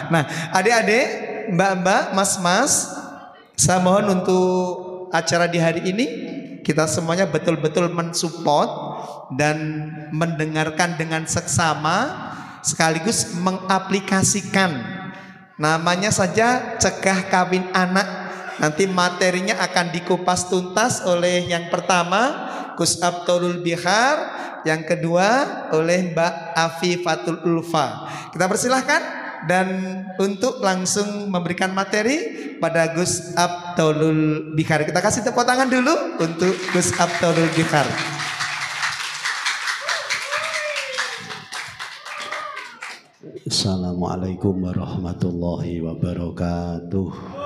Nah, adik-adik, mbak-mbak, mas-mas, saya mohon untuk acara di hari ini kita semuanya betul-betul mensupport dan mendengarkan dengan seksama sekaligus mengaplikasikan. Namanya saja cegah kawin anak. Nanti materinya akan dikupas tuntas oleh yang pertama Gus Abdul Bihar, yang kedua oleh Mbak Afifatul Ulfa. Kita persilahkan dan untuk langsung memberikan materi pada Gus Abdul Bihar. Kita kasih tepuk tangan dulu untuk Gus Abdul Bihar. Assalamualaikum warahmatullahi wabarakatuh.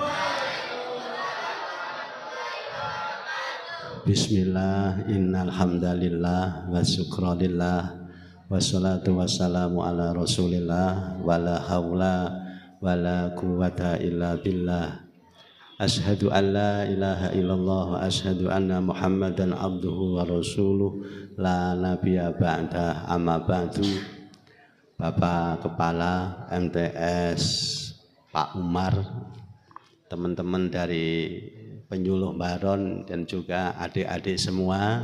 Bismillah, innal hamdalillah wa syukralillah wassalatu wassalamu ala rasulillah wala haula wala quwata illa billah. Ashhadu an la ilaha illallah wa ashhadu anna muhammadan abduhu wa rasuluh la nabiyya ba'da, amma ba'du. Bapak Kepala MTS Pak Umar, teman-teman dari penyuluh Baron dan juga adik-adik semua,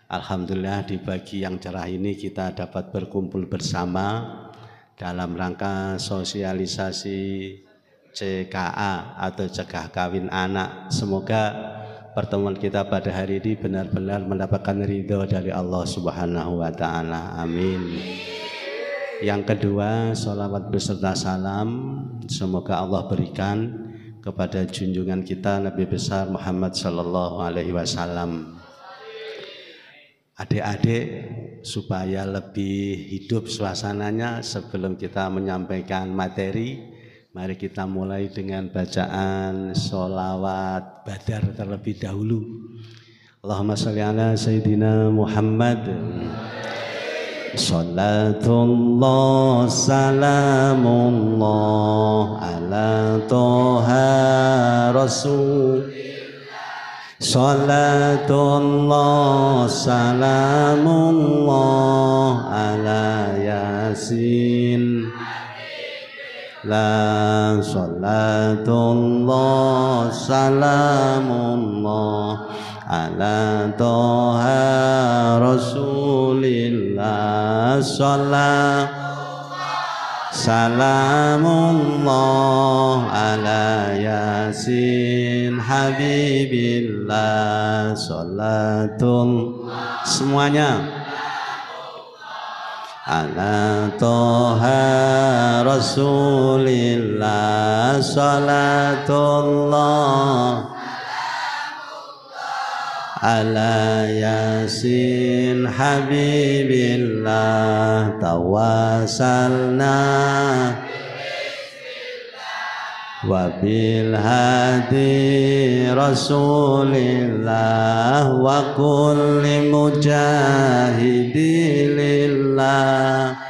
alhamdulillah di pagi yang cerah ini kita dapat berkumpul bersama dalam rangka sosialisasi CKA atau cegah kawin anak. Semoga pertemuan kita pada hari ini benar-benar mendapatkan ridho dari Allah Subhanahu wa Ta'ala. Amin. Yang kedua, sholawat beserta salam semoga Allah berikan kepada junjungan kita Nabi besar Muhammad sallallahu alaihi wasallam. Adik-adik, supaya lebih hidup suasananya sebelum kita menyampaikan materi, mari kita mulai dengan bacaan sholawat badar terlebih dahulu. Allahumma sholli ala Sayyidina Muhammad. Salatullah salamullah ala toha rasul. Salatullah salamullah ala yasin. La salatullah salamullah ala toha rasulillah. Salamullah ala yasin habibillah. Salatul semuanya ala toha rasulillah. Salatullah ala yasin habibillah. Tawasalna wa bil hadi rasulillah wa kulli mujahidilillah.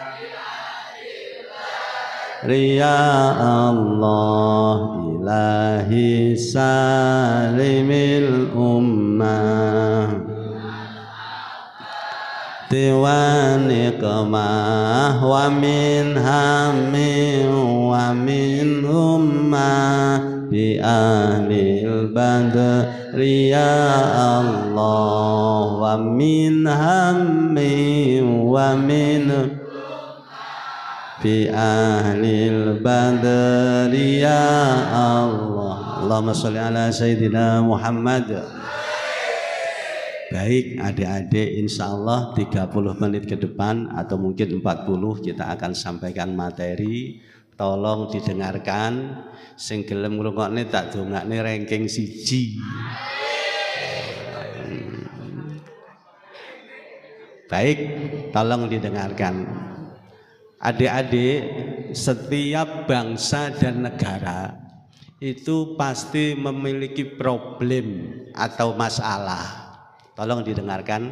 Riya Allah ilahi salimil ummah. Tiwani kemah wa min hammin wa min ummah. Bi ahlil badri ya Allah wa min hammin wa min fi ahlil badri ya Allah. Allahumma sholli ala Sayyidina Muhammad. Baik adik-adik, insya Allah 30 menit ke depan atau mungkin 40 kita akan sampaikan materi. Tolong didengarkan. Sing gelem ngrungokne tak dongakne ranking 1. Baik, tolong didengarkan. Adik-adik, setiap bangsa dan negara itu pasti memiliki problem atau masalah. Tolong didengarkan.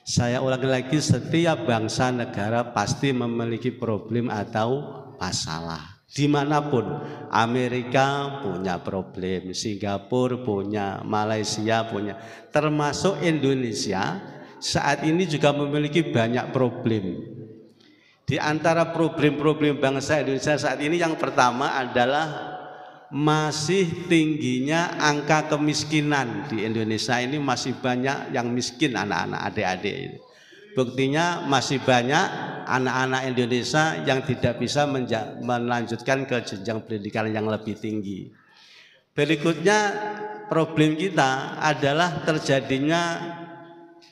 Saya ulangi lagi, setiap bangsa negara pasti memiliki problem atau masalah. Dimanapun, Amerika punya problem, Singapura punya, Malaysia punya, termasuk Indonesia saat ini juga memiliki banyak problem. Di antara problem-problem bangsa Indonesia saat ini yang pertama adalah masih tingginya angka kemiskinan. Di Indonesia ini masih banyak yang miskin, anak-anak, adik-adik ini. Buktinya masih banyak anak-anak Indonesia yang tidak bisa melanjutkan ke jenjang pendidikan yang lebih tinggi. Berikutnya problem kita adalah terjadinya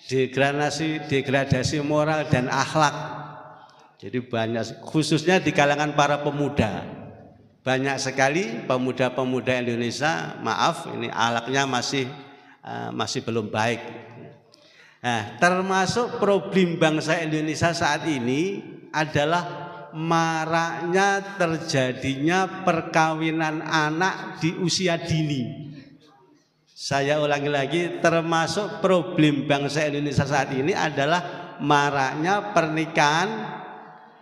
degradasi moral dan akhlak. Jadi banyak, khususnya di kalangan para pemuda, banyak sekali pemuda-pemuda Indonesia, maaf ini akhlaknya masih belum baik. Nah, termasuk problem bangsa Indonesia saat ini adalah maraknya terjadinya perkawinan anak di usia dini. Saya ulangi lagi, termasuk problem bangsa Indonesia saat ini adalah maraknya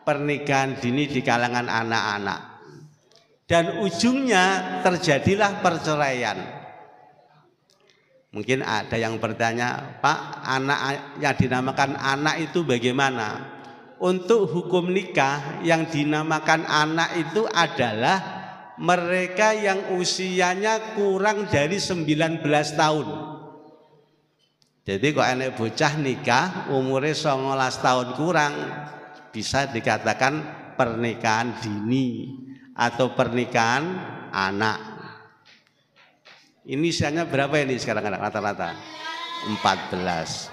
pernikahan dini di kalangan anak-anak. Dan ujungnya terjadilah perceraian. Mungkin ada yang bertanya, Pak, anak yang dinamakan anak itu bagaimana? Untuk hukum nikah yang dinamakan anak itu adalah mereka yang usianya kurang dari 19 tahun. Jadi kok anak bocah nikah umurnya 19 tahun kurang, bisa dikatakan pernikahan dini atau pernikahan anak. Ini usianya berapa ini sekarang rata-rata? 14,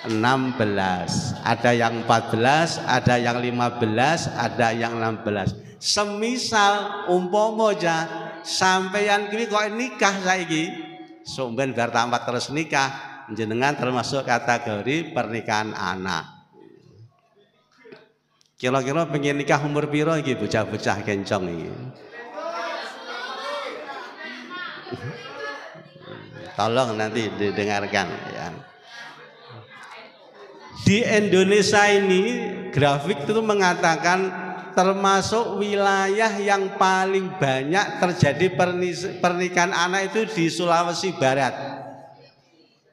16, ada yang 14, ada yang 15, ada yang 16. Semisal umpama aja sampeyan kuwi kok nikah saiki, sampeyan biar tamat terus nikah, jenengan termasuk kategori pernikahan anak. Kira-kira pengen nikah umur piro iki bocah-bocah kencong iki? Tolong nanti didengarkan ya. Di Indonesia ini grafik itu mengatakan termasuk wilayah yang paling banyak terjadi pernikahan anak itu di Sulawesi Barat.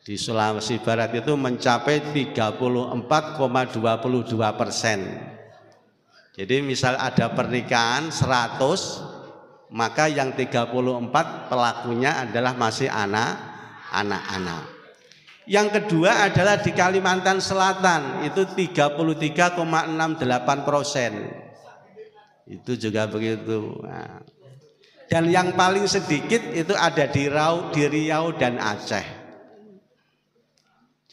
Di Sulawesi Barat itu mencapai 34,22%. Jadi misal ada pernikahan 100, maka yang 34 pelakunya adalah masih anak-anak. Yang kedua adalah di Kalimantan Selatan itu 33,68%. Itu juga begitu. Nah, dan yang paling sedikit itu ada di Riau dan Aceh.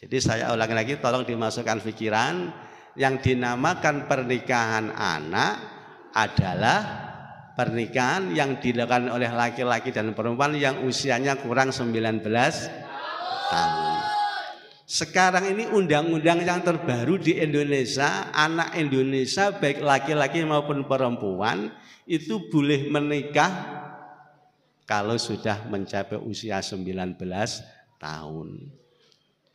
Jadi saya ulangi lagi, tolong dimasukkan pikiran, yang dinamakan pernikahan anak adalah pernikahan yang dilakukan oleh laki-laki dan perempuan yang usianya kurang 19 tahun. Sekarang ini undang-undang yang terbaru di Indonesia, anak Indonesia baik laki-laki maupun perempuan itu boleh menikah kalau sudah mencapai usia 19 tahun.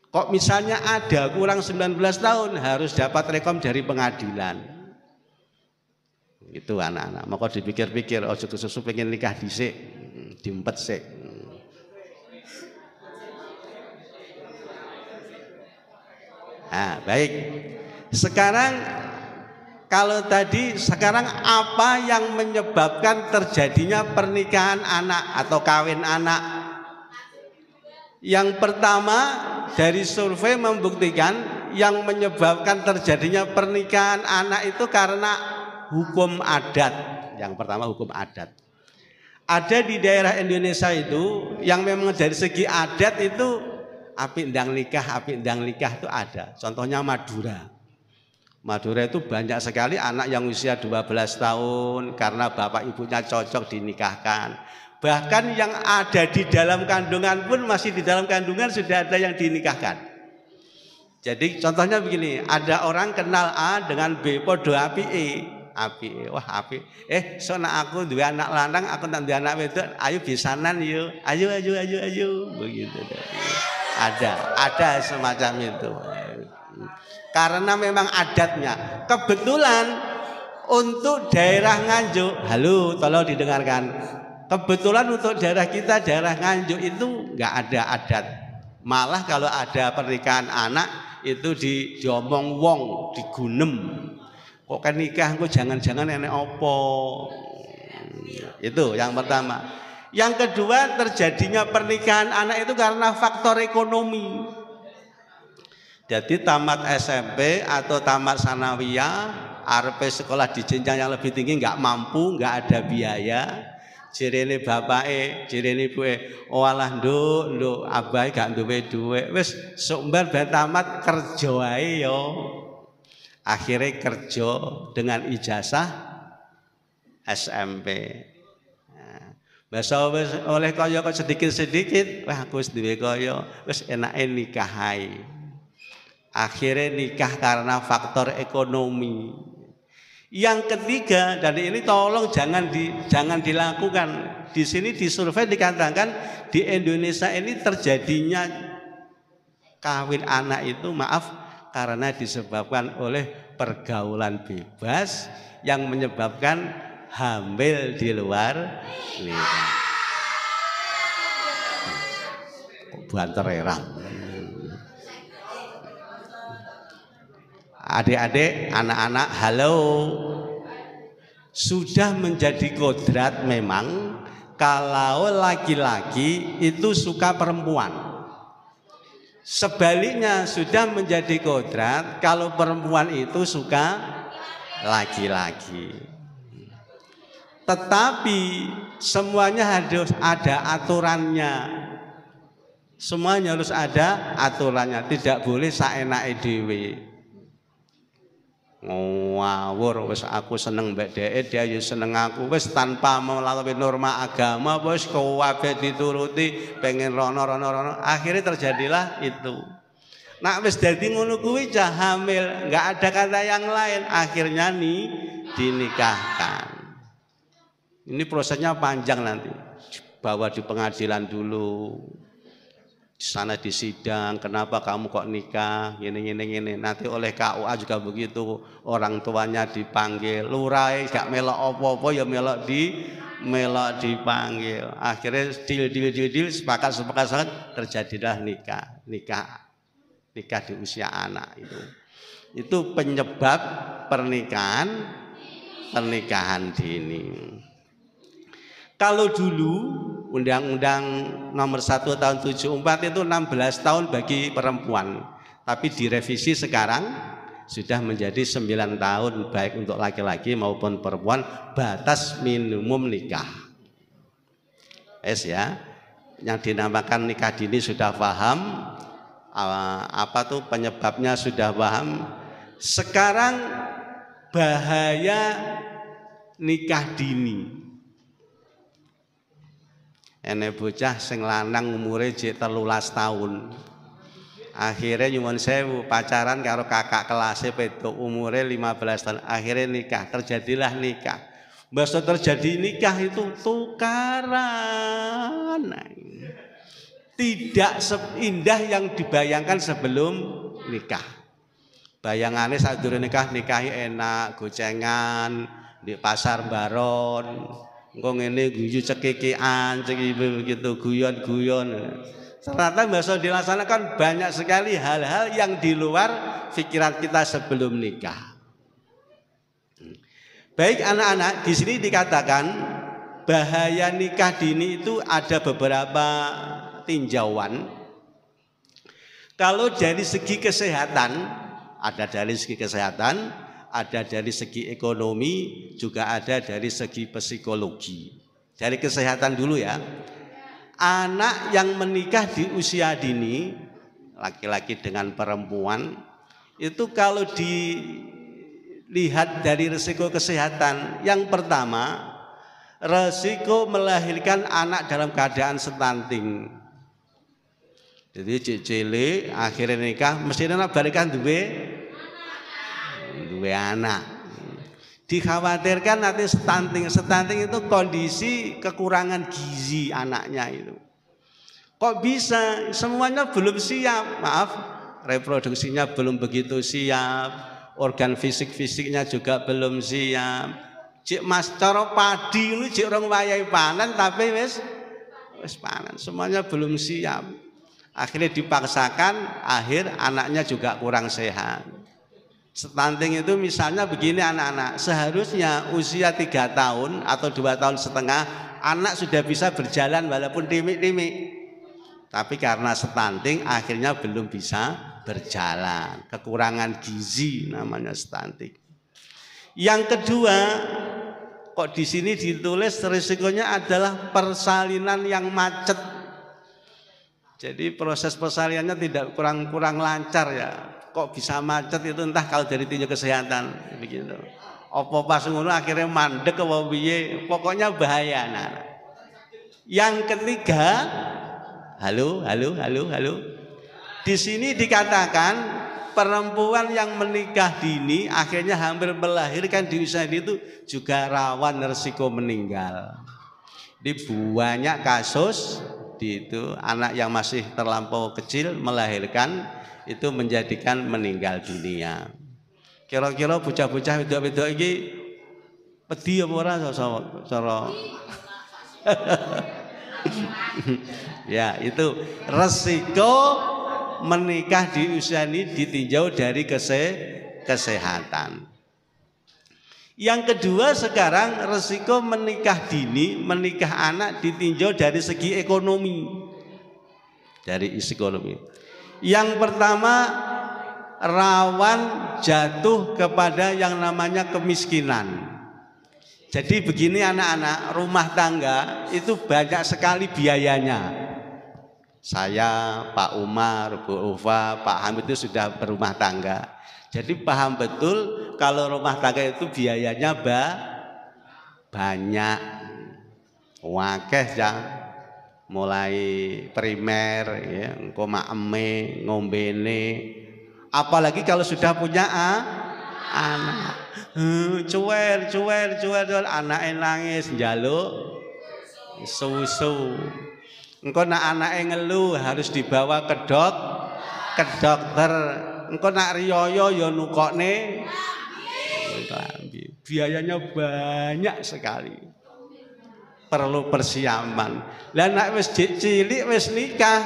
Kok misalnya ada kurang 19 tahun harus dapat rekom dari pengadilan. Itu anak-anak, maka dipikir-pikir, ojo kesusu pengen nikah dhisik, diempet sik. Nah, baik. Sekarang sekarang apa yang menyebabkan terjadinya pernikahan anak atau kawin anak? Yang pertama dari survei membuktikan yang menyebabkan terjadinya pernikahan anak itu karena hukum adat. Yang pertama hukum adat. Ada di daerah Indonesia itu yang memang dari segi adat itu api ndang nikah itu ada. Contohnya Madura. Madura itu banyak sekali anak yang usia 12 tahun karena bapak ibunya cocok dinikahkan. Bahkan yang ada di dalam kandungan pun masih di dalam kandungan sudah ada yang dinikahkan. Jadi contohnya begini, ada orang kenal A dengan B podo apike. Wah api. Sona aku dua anak lanang, aku tak dua anak wedok, ayo bisanan yuk. Ayo begitu. Ada semacam itu. Karena memang adatnya. Kebetulan untuk daerah Nganjuk, halo tolong didengarkan. Kebetulan untuk daerah kita, daerah Nganjuk itu nggak ada adat. Malah kalau ada pernikahan anak itu diomong wong, digunem. Kok kan nikah kok jangan-jangan enek opo. Itu yang pertama. Yang kedua, terjadinya pernikahan anak itu karena faktor ekonomi. Jadi tamat SMP atau tamat sanawiyah, arep sekolah di jenjang yang lebih tinggi nggak mampu, nggak ada biaya. Jirene bapake, jirene ibuke, "Walah nduk, abahe gak duwe dhuwit." Wis sok mbar ben tamat kerja ae yo. Akhirnya kerja dengan ijazah SMP. Basa wis oleh kaya kok sedikit-sedikit, wah aku wis duwe kaya, wis enake nikah ae. Akhirnya nikah karena faktor ekonomi. Yang ketiga, dan ini tolong jangan dilakukan. Di sini di survei dikatakan di Indonesia ini terjadinya kawin anak itu karena disebabkan oleh pergaulan bebas yang menyebabkan hamil di luar nikah. Banter erang. Adik-adik, anak-anak, halo. Sudah menjadi kodrat memang kalau laki-laki itu suka perempuan. Sebaliknya sudah menjadi kodrat kalau perempuan itu suka laki-laki. Tetapi semuanya harus ada aturannya. Semuanya harus ada aturannya, tidak boleh saenake dhewe. Ngawur wis aku seneng mbek dhek, dia yo seneng aku, wis tanpa melalui norma agama wis kabeh dituruti, pengen rono, akhirnya terjadilah itu. Nak wis dadi ngono kuwi cah hamil, enggak ada kata yang lain, akhirnya dinikahkan. Ini prosesnya panjang nanti, bawa di pengadilan dulu, di sana di sidang, kenapa kamu kok nikah, gini. Nanti oleh KUA juga begitu, orang tuanya dipanggil, lurai gak melok apa-apa ya melok dipanggil. Akhirnya deal, sepakat terjadilah nikah di usia anak itu. Itu penyebab pernikahan dini. Kalau dulu Undang-Undang nomor 1 tahun 74 itu 16 tahun bagi perempuan. Tapi direvisi sekarang sudah menjadi 9 tahun baik untuk laki-laki maupun perempuan batas minimum nikah. Ya, yang dinamakan nikah dini sudah paham, apa tuh penyebabnya sudah paham. Sekarang bahaya nikah dini. Enek bocah sing lanang umure jek 13 tahun. Akhirnya nyuwun sewu pacaran karo kakak kelasnya pedok umure 15 tahun. Akhirnya nikah, terjadilah nikah. Mbasa terjadi nikah itu tukaran. Tidak seindah yang dibayangkan sebelum nikah. Bayangannya saat dulu nikahi enak, gocengan di pasar baron. Engko ngene guyu cekikian, begitu guyon. Ternyata bahasa dilaksanakan banyak sekali hal-hal yang di luar pikiran kita sebelum nikah. Baik anak-anak, di sini dikatakan bahaya nikah dini itu ada beberapa tinjauan. Kalau dari segi kesehatan, ada dari segi kesehatan, ada dari segi ekonomi, juga ada dari segi psikologi. Dari kesehatan dulu ya. Anak yang menikah di usia dini, laki-laki dengan perempuan, itu kalau dilihat dari risiko kesehatan, yang pertama, risiko melahirkan anak dalam keadaan stunting. Jadi cilik akhirnya nikah, mestinya balikan dua anak. Dikhawatirkan nanti stunting itu kondisi kekurangan gizi anaknya itu. Kok bisa? Semuanya belum siap. Maaf, reproduksinya belum begitu siap, organ fisiknya juga belum siap. Cik mas cara padi ini cik orang wayahe panen tapi wis panen, semuanya belum siap. Akhirnya dipaksakan, anaknya juga kurang sehat. Stunting itu misalnya begini anak-anak, seharusnya usia 3 tahun atau 2 tahun setengah anak sudah bisa berjalan walaupun timik-timik. Tapi karena stunting akhirnya belum bisa berjalan. Kekurangan gizi namanya stunting. Yang kedua, kok di sini ditulis risikonya adalah persalinan yang macet. Jadi proses persalinannya tidak kurang lancar ya. Kok bisa macet itu entah kalau dari tinjau kesehatan begitu. Apa pas ngono akhirnya mandek apa piye, pokoknya bahaya anak. Yang ketiga, halo. Di sini dikatakan perempuan yang menikah dini akhirnya hampir melahirkan di usia itu juga rawan risiko meninggal. Di banyak kasus itu anak yang masih terlampau kecil melahirkan itu menjadikan meninggal dunia. Kira-kira bocah-bocah wedok-wedok iki pedhi apa ora cara ya, itu resiko menikah di usia ini ditinjau dari kesehatan. Yang kedua sekarang resiko menikah dini, menikah anak ditinjau dari segi ekonomi. Dari isi ekonomi. Yang pertama rawan jatuh kepada yang namanya kemiskinan. Jadi begini anak-anak, rumah tangga itu banyak sekali biayanya. Saya, Pak Umar, Bu Ufa, Pak Hamid itu sudah berumah tangga. Jadi paham betul kalau rumah tangga itu biayanya banyak. Wakeh ya. Mulai primer ya, engko makeme, ngombene. Apalagi kalau sudah punya anak. Cuwer, anake nangis njaluk susu. Engko nak anake ngeluh harus dibawa ke dokter. Engko nak riyoyo ya nukokne klambi. Biayanya banyak sekali. Perlu persiapan. Lah nek wis cilik wis nikah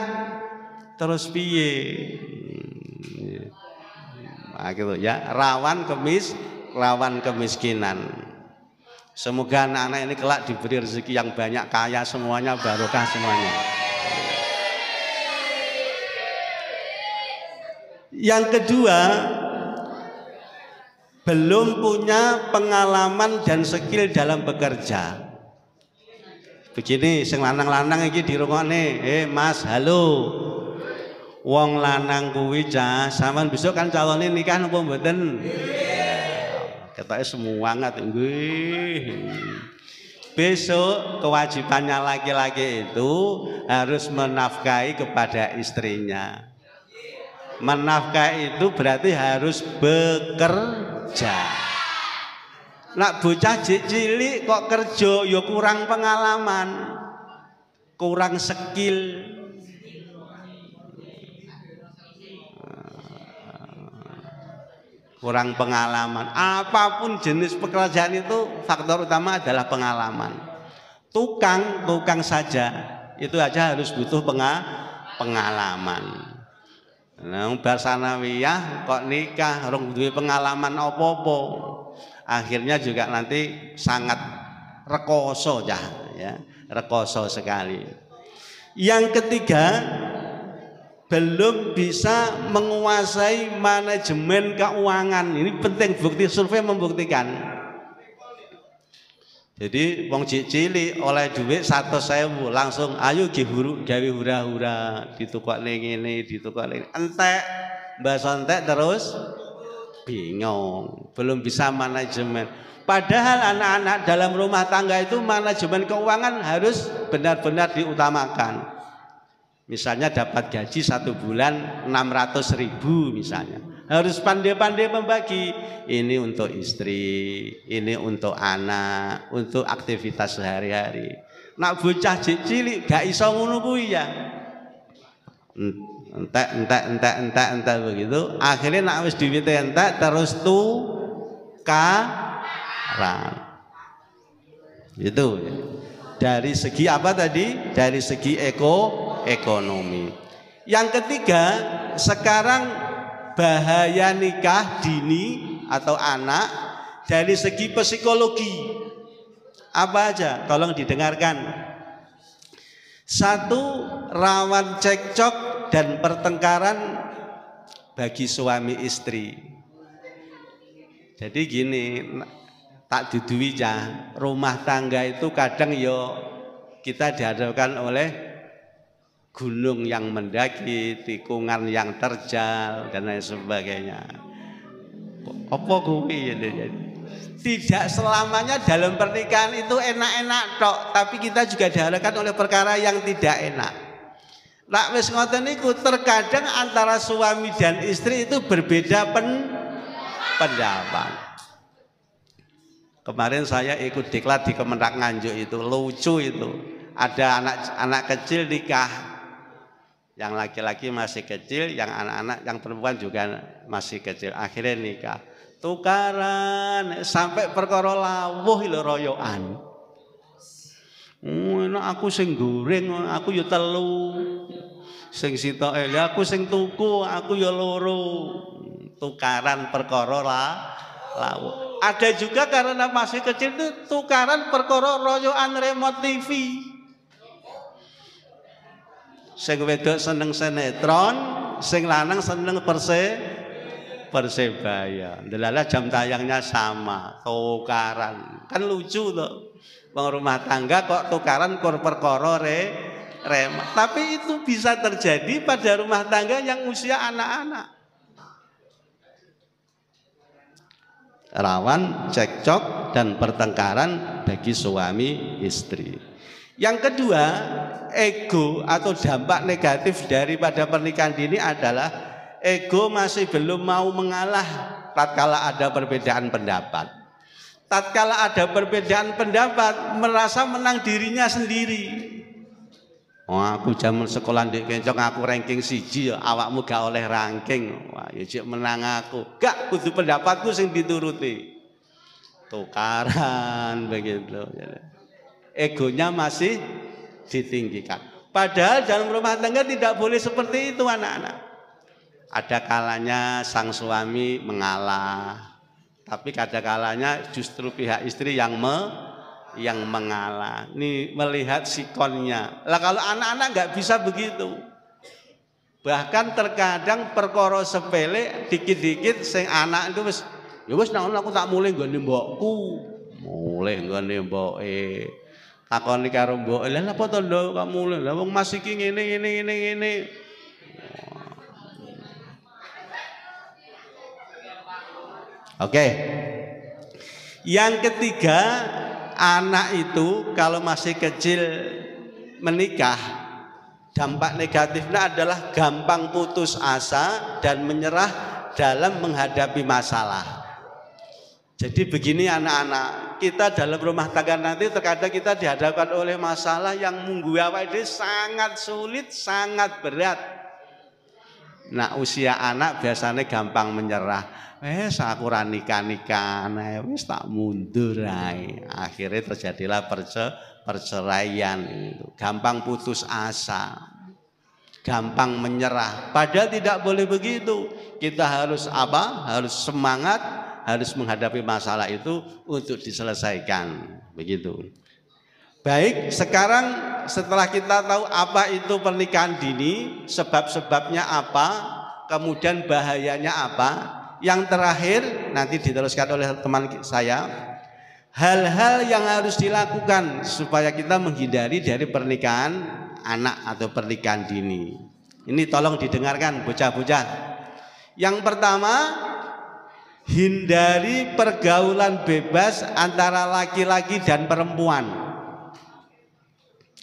terus piye? Nah, gitu ya, rawan kemiskinan. Semoga anak-anak ini kelak diberi rezeki yang banyak, kaya semuanya, barokah semuanya. Yang kedua, belum punya pengalaman dan skill dalam bekerja. Begini, sing lanang-lanang iki dirungokne, Mas, halo. Wong lanang kuwi cah, sampean besok kan calone nikah napa mboten? Ketoke semangat nggih. Besok kewajibannya laki-laki itu harus menafkahi kepada istrinya. Menafkahi itu berarti harus bekerja. Nak bocah cilik kok kerja ya kurang pengalaman, kurang skill. Kurang pengalaman. Apapun jenis pekerjaan itu faktor utama adalah pengalaman. Tukang saja itu aja harus butuh pengalaman. Nah, bar sanawiyah kok nikah rong duwe pengalaman apa-apa. Akhirnya juga nanti sangat rekoso ya, rekoso sekali. Yang ketiga, belum bisa menguasai manajemen keuangan. Ini penting, bukti survei membuktikan. Jadi wong cilik oleh duit 100.000 langsung ayo gawe hura-hura, ditukokne ngene, ditukokne entek, mbas entek terus bingung, belum bisa manajemen. Padahal anak-anak dalam rumah tangga itu manajemen keuangan harus benar-benar diutamakan. Misalnya dapat gaji 1 bulan 600.000 misalnya, harus pandai-pandai membagi. Ini untuk istri, ini untuk anak, untuk aktivitas sehari-hari. Nak bocah cilik gak iso ngono kuwi ya. Entek begitu. Akhirnya nak wis diwite entek terus tukaran. Itu dari segi apa tadi? Dari segi ekonomi. Yang ketiga, sekarang bahaya nikah dini atau anak dari segi psikologi. Apa aja? Tolong didengarkan. Satu, rawan cekcok dan pertengkaran bagi suami istri. Jadi gini, tak dudui ya, rumah tangga itu kadang yo kita dihadapkan oleh gunung yang mendaki, tikungan yang terjal dan lain sebagainya. Apa kuwi? Tidak selamanya dalam pernikahan itu enak-enak tok, tapi kita juga dihadapkan oleh perkara yang tidak enak. Lah wis ngoten niku, terkadang antara suami dan istri itu berbeda pendapat. Kemarin saya ikut diklat di Kementerian Nganjuk itu lucu itu. Ada anak kecil nikah. Yang laki-laki masih kecil, yang anak-anak yang perempuan juga masih kecil. Akhirnya nikah. Tukaran sampai perkara lawuh lho royokan. Enak aku sing goreng, aku ya telu. Sing sitoke aku sing tuku, aku ya loro. Tukaran perkara lawuh. Ada juga karena masih kecil itu tukaran perkara royokan remote TV. Sing wedok seneng sinetron, sing lanang seneng Persebaya. Delala jam tayangnya sama, tukaran. Kan lucu tuh. Wong rumah tangga kok tukaran perkara remote. Tapi itu bisa terjadi pada rumah tangga yang usia anak-anak. Rawan cekcok dan pertengkaran bagi suami istri. Yang kedua, ego atau dampak negatif daripada pernikahan dini adalah ego masih belum mau mengalah tatkala ada perbedaan pendapat. Tatkala ada perbedaan pendapat, merasa menang dirinya sendiri. Oh, aku zaman sekolah ndek kencok aku ranking 1, awakmu gak oleh ranking. Wah, ya cek menang aku. Gak kudu pendapatku sing dituruti. Tukaran begitu. Egonya masih ditinggikan. Padahal dalam rumah tangga tidak boleh seperti itu anak-anak. Ada kalanya sang suami mengalah, tapi kadang kalanya justru pihak istri yang mengalah. Nih melihat sikonnya. Lah kalau anak-anak nggak bisa begitu. Bahkan terkadang perkara sepele dikit-dikit sing anak itu wis nang aku tak mulai nggone mbokku. Mulai nggone mboke. Takoni karo mboke, "Lah apa to nduk kamu? Lah wong Mas iki ngene." Oke. Yang ketiga, anak itu kalau masih kecil menikah, dampak negatifnya adalah gampang putus asa dan menyerah dalam menghadapi masalah. Jadi begini anak-anak, kita dalam rumah tangga nanti terkadang kita dihadapkan oleh masalah yang mengganggu awake dhewe sangat sulit, sangat berat. Nah, usia anak biasanya gampang menyerah. Aku ora nikah-nikah, wis tak mundur ae. Akhirnya terjadilah perceraian itu. Gampang putus asa. Gampang menyerah. Padahal tidak boleh begitu. Kita harus apa? Harus semangat, harus menghadapi masalah itu untuk diselesaikan. Begitu. Baik, sekarang setelah kita tahu apa itu pernikahan dini, sebab-sebabnya apa, kemudian bahayanya apa. Yang terakhir nanti diteruskan oleh teman saya, hal-hal yang harus dilakukan supaya kita menghindari dari pernikahan anak atau pernikahan dini. Ini tolong didengarkan bocah-bocah. Yang pertama, hindari pergaulan bebas antara laki-laki dan perempuan.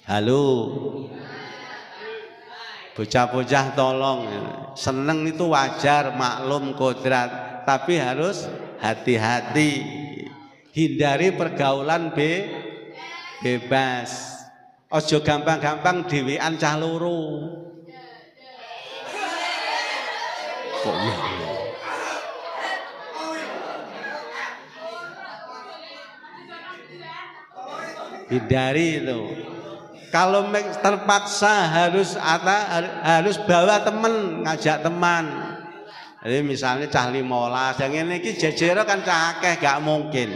Halo, bocah-bocah tolong, seneng itu wajar, maklum kodrat, tapi harus hati-hati. Hindari pergaulan bebas. Ojo gampang-gampang dhewean cah loro. Kok ya? Hindari itu. Kalau terpaksa harus bawa teman, ngajak teman. Jadi misalnya cah 15, yang ini jejero kan cah akeh, gak mungkin.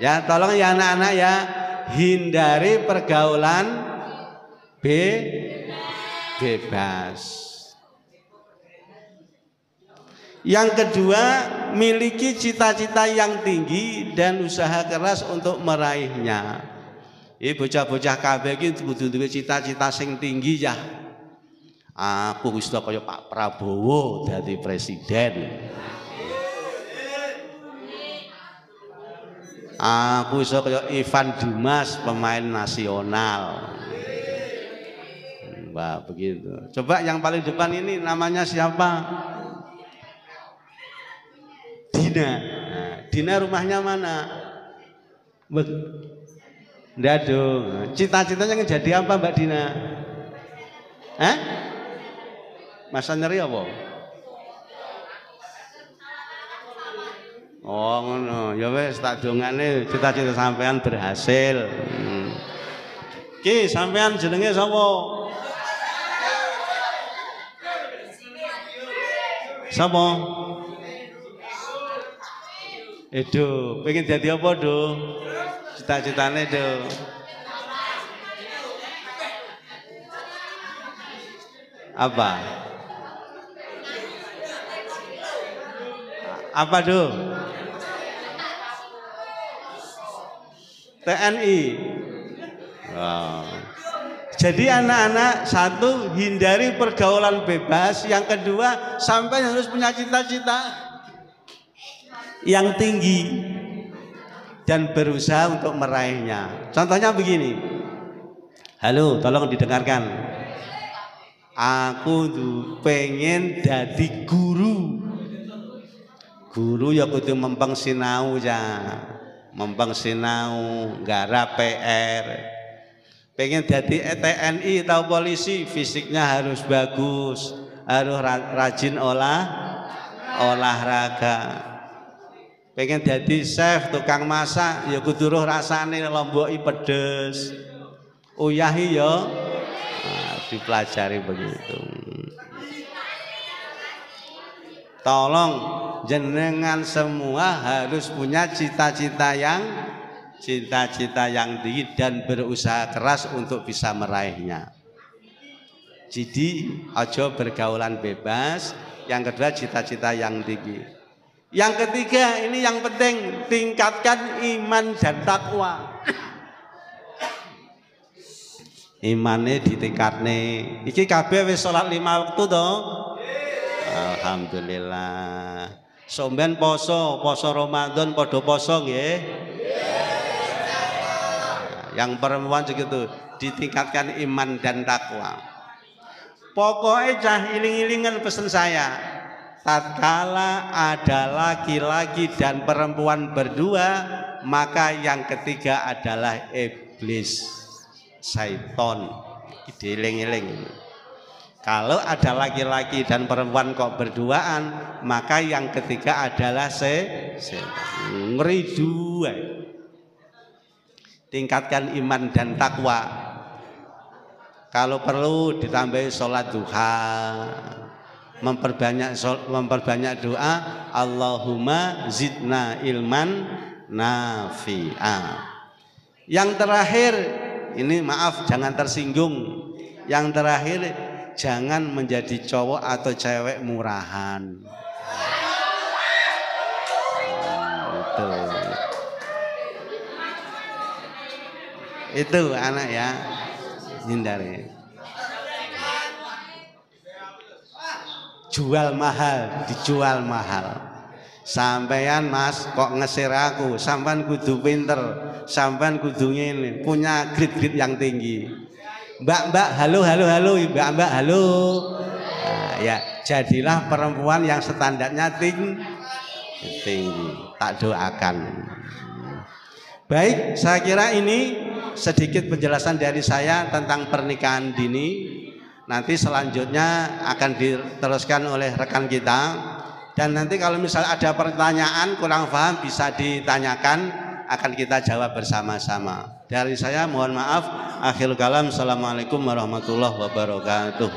Ya tolong ya anak-anak ya, hindari pergaulan bebas. Yang kedua, miliki cita-cita yang tinggi dan usaha keras untuk meraihnya. Ini bocah-bocah kabeh iki kudu duwe cita-cita sing tinggi ya. Aku wis kaya Pak Prabowo dadi presiden. Aku iso kaya Ivan Dimas pemain nasional. Mbak begitu. Coba yang paling depan ini namanya siapa? Dina. Nah, Dina rumahnya mana? Nggak dong. Cita-citanya jadi apa Mbak Dina? Hah? Masa nyeri apa? Oh ngono. Ya wis tak dongane cita-cita sampean berhasil. Ki sampean jenenge sapa? Sapa? Edo, pengen jadi apa do? Cita-citane do. Apa? Apa do? TNI. Wow. Jadi anak-anak, satu, hindari pergaulan bebas. Yang kedua, sampai harus punya cita-cita yang tinggi dan berusaha untuk meraihnya. Contohnya begini. Halo, tolong didengarkan. Aku tuh pengen jadi guru. Guru ya kudu mempeng sinau ya. Mempeng sinau, garap PR. Pengen jadi TNI atau polisi, fisiknya harus bagus, harus rajin olahraga. Pengen jadi chef, tukang masak, ya kudu roh rasane lomboki pedes. Uyahi ya. Nah, dipelajari begitu. Tolong jenengan semua harus punya cita-cita yang tinggi dan berusaha keras untuk bisa meraihnya. Jadi aja bergaulan bebas. Yang kedua cita-cita yang tinggi. Yang ketiga ini yang penting, tingkatkan iman dan takwa. Imane ditingkatne. Iki kabeh wis salat 5 waktu to? Alhamdulillah. Somben poso Ramadan padha poso nggih. Yang perempuan segitu, ditingkatkan iman dan takwa. Pokoknya cah iling-ilingan pesen saya. Tatkala ada laki-laki dan perempuan berdua, maka yang ketiga adalah iblis, syaiton. Dieling-eling. Kalau ada laki-laki dan perempuan kok berduaan, maka yang ketiga adalah setan. Ngeri dua. Tingkatkan iman dan takwa. Kalau perlu ditambahi sholat duha. Memperbanyak doa, Allahumma zidna ilman nafi'a. Yang terakhir, ini maaf jangan tersinggung. Yang terakhir, jangan menjadi cowok atau cewek murahan. Itu anak ya, hindari. Jual mahal, dijual mahal. Sampean Mas kok ngesir aku, sampean kudu pinter, sampean kudu ngene, punya grit-grit yang tinggi. Mbak, halo, Mbak, halo. Nah, ya, jadilah perempuan yang standarnya tinggi. Tak doakan. Baik, saya kira ini sedikit penjelasan dari saya tentang pernikahan dini. Nanti selanjutnya akan diteruskan oleh rekan kita. Dan nanti kalau misalnya ada pertanyaan kurang paham bisa ditanyakan, akan kita jawab bersama-sama. Dari saya mohon maaf. Akhirul kalam. Assalamualaikum warahmatullahi wabarakatuh.